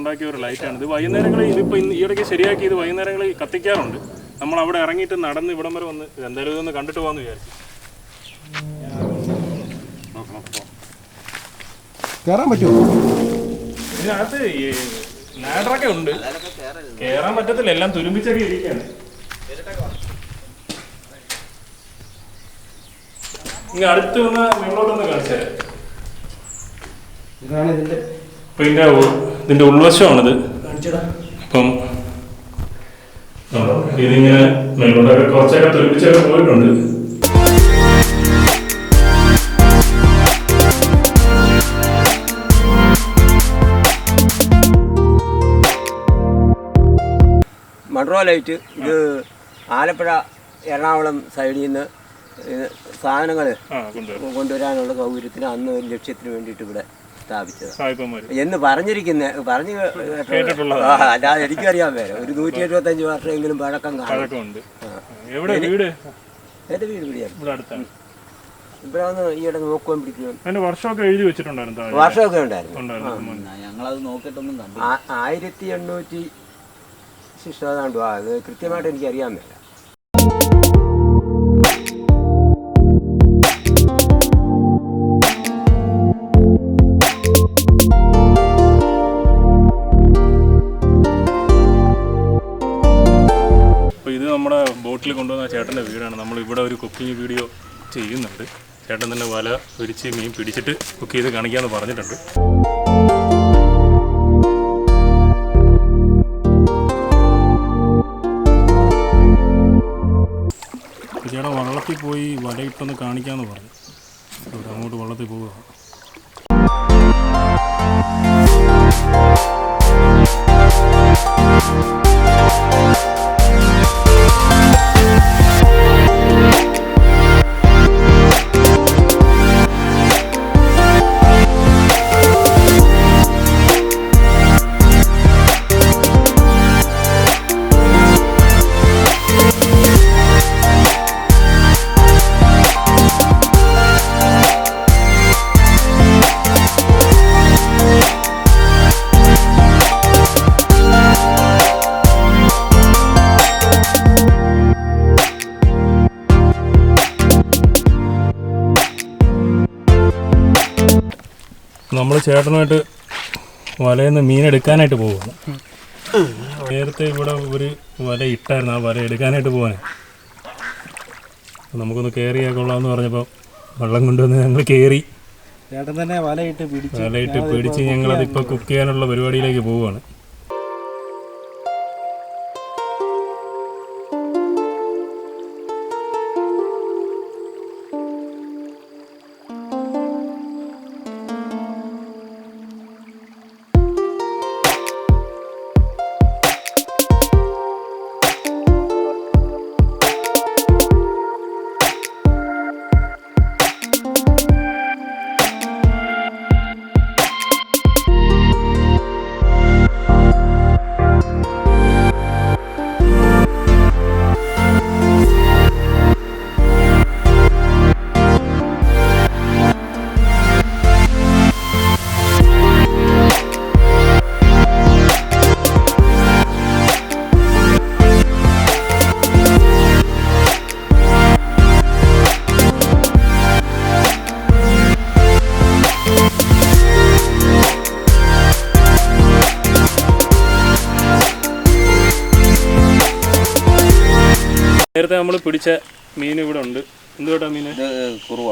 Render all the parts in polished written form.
ഉണ്ടാക്കിയ ഒരു ലൈറ്റാണ്. ഇത് വൈകുന്നേരങ്ങളിൽ ഇതിപ്പോൾ ഈ ഇടയ്ക്ക് ശരിയാക്കി ഇത് വൈകുന്നേരങ്ങളിൽ കത്തിക്കാറുണ്ട്. നമ്മൾ അവിടെ ഇറങ്ങിയിട്ട് നടന്ന് ഇവിടം വരെ വന്ന് എന്തായാലും ഇതൊന്ന് കണ്ടിട്ട് പോകാമെന്ന് വിചാരിച്ചു. കയറാൻ പറ്റുമോ? ഇതിനകത്ത് ഈ ലാഡറൊക്കെ ഉണ്ട്, കയറാൻ പറ്റത്തില്ല, എല്ലാം തുരുമ്പിച്ചൊക്കെ ഇരിക്കുകയാണ്. ഇങ്ങനെ അടുത്ത് വന്ന മുകളിലോട്ടൊന്ന് കാണിച്ചേ. ഇതാണ് ഇതിന്റെ ഉൾവശമാണിത്. അപ്പം ഇതിങ്ങനെ മേലോട്ടൊക്കെ കുറച്ചൊക്കെ തുരുമ്പിച്ചൊക്കെ പോയിട്ടുണ്ട്. മൺട്രോ ലൈറ്റ് ഇത് ആലപ്പുഴ എറണാകുളം സൈഡിൽ നിന്ന് സാധനങ്ങൾ കൊണ്ടുവരാനുള്ള സൗകര്യത്തിന് അന്ന് ഒരു ലക്ഷ്യത്തിന് വേണ്ടിയിട്ട് ഇവിടെ സ്ഥാപിച്ചത് എന്ന് പറഞ്ഞു അല്ലാതെ എനിക്കറിയാൻ വേറെ ഒരു 175 വർഷമെങ്കിലും പഴക്കം കാണും. എൻ്റെ വീട് ഇവിടെയാണ്. ഇവിടെ വന്ന് ഈയിടെ നോക്കുവാൻ പിടിക്കും. വർഷമൊക്കെ എഴുതി വെച്ചിട്ടുണ്ടായിരുന്നു. വർഷമൊക്കെ ഉണ്ടായിരുന്നു. ഞങ്ങളത് നോക്കിയിട്ടൊന്നും 1800 ശിഷ്ടതാണ്ടു. അത് കൃത്യമായിട്ട് എനിക്കറിയാൻ മേല. അപ്പോൾ ഇത് നമ്മുടെ ബോട്ടിൽ കൊണ്ടുവന്ന ചേട്ടൻ്റെ വീടാണ്. നമ്മൾ ഇവിടെ ഒരു കുക്കിംഗ് വീഡിയോ ചെയ്യുന്നുണ്ട്. ചേട്ടൻ തന്നെ വല വിരിച്ച് മീൻ പിടിച്ചിട്ട് കുക്ക് ചെയ്ത് കാണിക്കാമെന്ന് പറഞ്ഞിട്ടുണ്ട്. ചേട്ടാ വള്ളത്തിൽ പോയി വലയിട്ടൊന്ന് കാണിക്കാമെന്ന് പറഞ്ഞു. ഇവിടെ അങ്ങോട്ട് വള്ളത്തിൽ പോവുക. നമ്മൾ ചേട്ടനുമായിട്ട് വലയിൽ നിന്ന് മീനെടുക്കാനായിട്ട് പോവുകയാണ്. നേരത്തെ ഇവിടെ ഒരു വല ഇട്ടായിരുന്നു, ആ വല എടുക്കാനായിട്ട് പോകാൻ. നമുക്കൊന്ന് കയറിയാൽ കൊള്ളാമെന്ന് പറഞ്ഞപ്പോൾ വെള്ളം കൊണ്ടുവന്ന് ഞങ്ങൾ കയറി ചേട്ടൻ തന്നെ വലയിട്ട് പിടിച്ച് ഞങ്ങളതിപ്പോൾ കുക്ക് ചെയ്യാനുള്ള പരിപാടിയിലേക്ക് പോവുകയാണ്. നേരത്തെ നമ്മൾ പിടിച്ച മീൻ ഇവിടെ ഉണ്ട്. എന്ത് കേട്ടാ മീൻ? കുറുവ.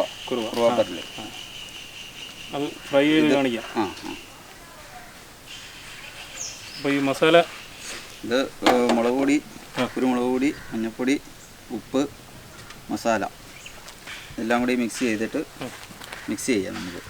അത് ഫ്രൈ ചെയ്ത് കാണിക്കാം. അപ്പോൾ ഈ മസാല ഇത് മുളക് പൊടി, കുരുമുളക് പൊടി, മഞ്ഞൾപ്പൊടി, ഉപ്പ്, മസാല എല്ലാം കൂടി മിക്സ് ചെയ്തിട്ട് മിക്സ് ചെയ്യാം നമുക്ക്.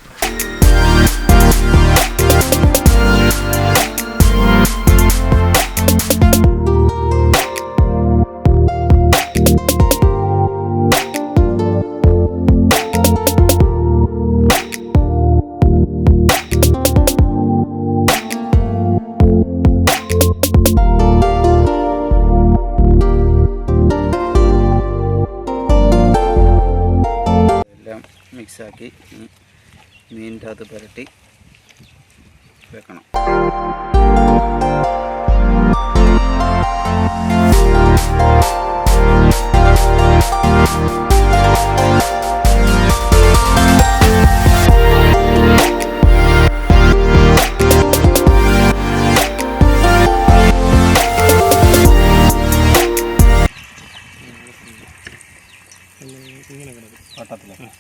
മിക്സാക്കി മീനിൻ്റെ അകത്ത് പുരട്ടി വെക്കണം. കാറ്റില്ല.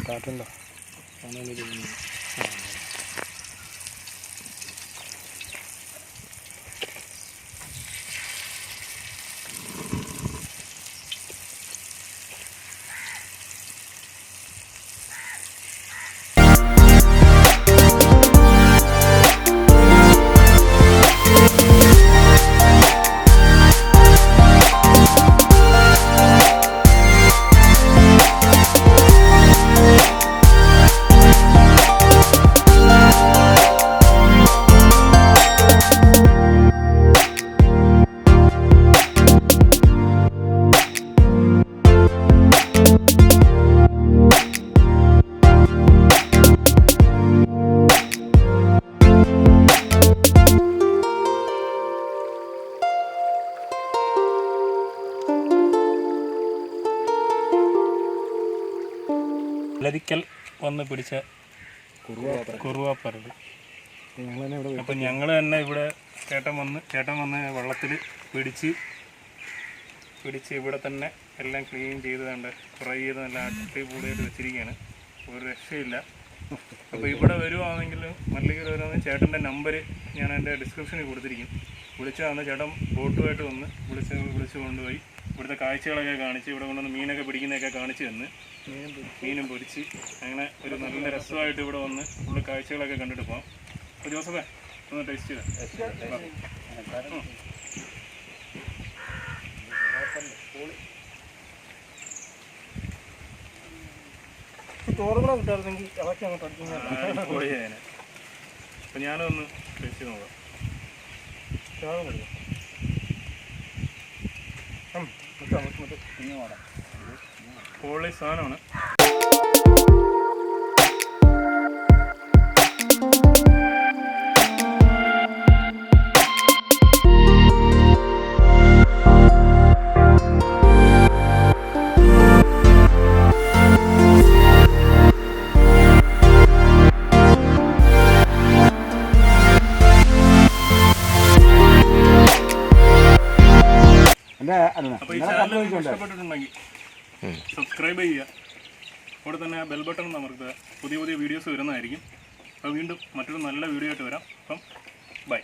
കാറ്റുണ്ടോ? ലരിക്കൽ വന്ന് പിടിച്ച കുറുവാപ്പരൽ. അപ്പം ഞങ്ങൾ തന്നെ ഇവിടെ ചേട്ടൻ വന്ന് വെള്ളത്തിൽ പിടിച്ച് ഇവിടെ തന്നെ എല്ലാം ക്ലീൻ ചെയ്ത് കണ്ട് ഫ്രൈ ചെയ്ത് നല്ല അടിപൊളിയായിട്ട് വെച്ചിരിക്കുകയാണ്. ഒരു രക്ഷയില്ല. അപ്പോൾ ഇവിടെ വരുവാണെങ്കിൽ മല്ലികയിൽ വരുവാണെങ്കിൽ ചേട്ടൻ്റെ നമ്പർ ഞാൻ എൻ്റെ ഡിസ്ക്രിപ്ഷനിൽ കൊടുത്തിരിക്കും. വിളിച്ചാൽ ചേട്ടൻ ബോട്ടുമായിട്ട് വന്ന് വിളിച്ച് കൊണ്ടുപോയി ഇവിടുത്തെ കാഴ്ചകളൊക്കെ കാണിച്ച് ഇവിടെ കൊണ്ടുവന്ന് മീനൊക്കെ പിടിക്കുന്നതൊക്കെ കാണിച്ച് തന്ന് മീനും പൊരിച്ച് അങ്ങനെ ഒരു നല്ല രസമായിട്ട് ഇവിടെ വന്ന് ഫുള്ള് കാഴ്ചകളൊക്കെ കണ്ടിട്ട് പോകാം. അപ്പോൾ ജോസഫേ ഒന്ന് ടേസ്റ്റ് ചെയ്താൽ ചോറുകൂടെ കിട്ടായിരുന്നെങ്കിൽ അതൊക്കെ അങ്ങോട്ട് അടിക്കുന്ന. അപ്പോൾ ഞാനൊന്ന് ടേസ്റ്റ് ചെയ്ത് നോക്കാം. പൊളി സാധനമാണ്. അപ്പോൾ ഈ ചാനൽ ഇഷ്ടപ്പെട്ടിട്ടുണ്ടെങ്കിൽ സബ്സ്ക്രൈബ് ചെയ്യുക. അവിടെ തന്നെ ബെൽ ബട്ടൺ അമർത്തുക. പുതിയ വീഡിയോസ് വരുന്നതായിരിക്കും. അപ്പോൾ വീണ്ടും മറ്റൊരു നല്ല വീഡിയോ ആയിട്ട് വരാം. അപ്പം ബൈ.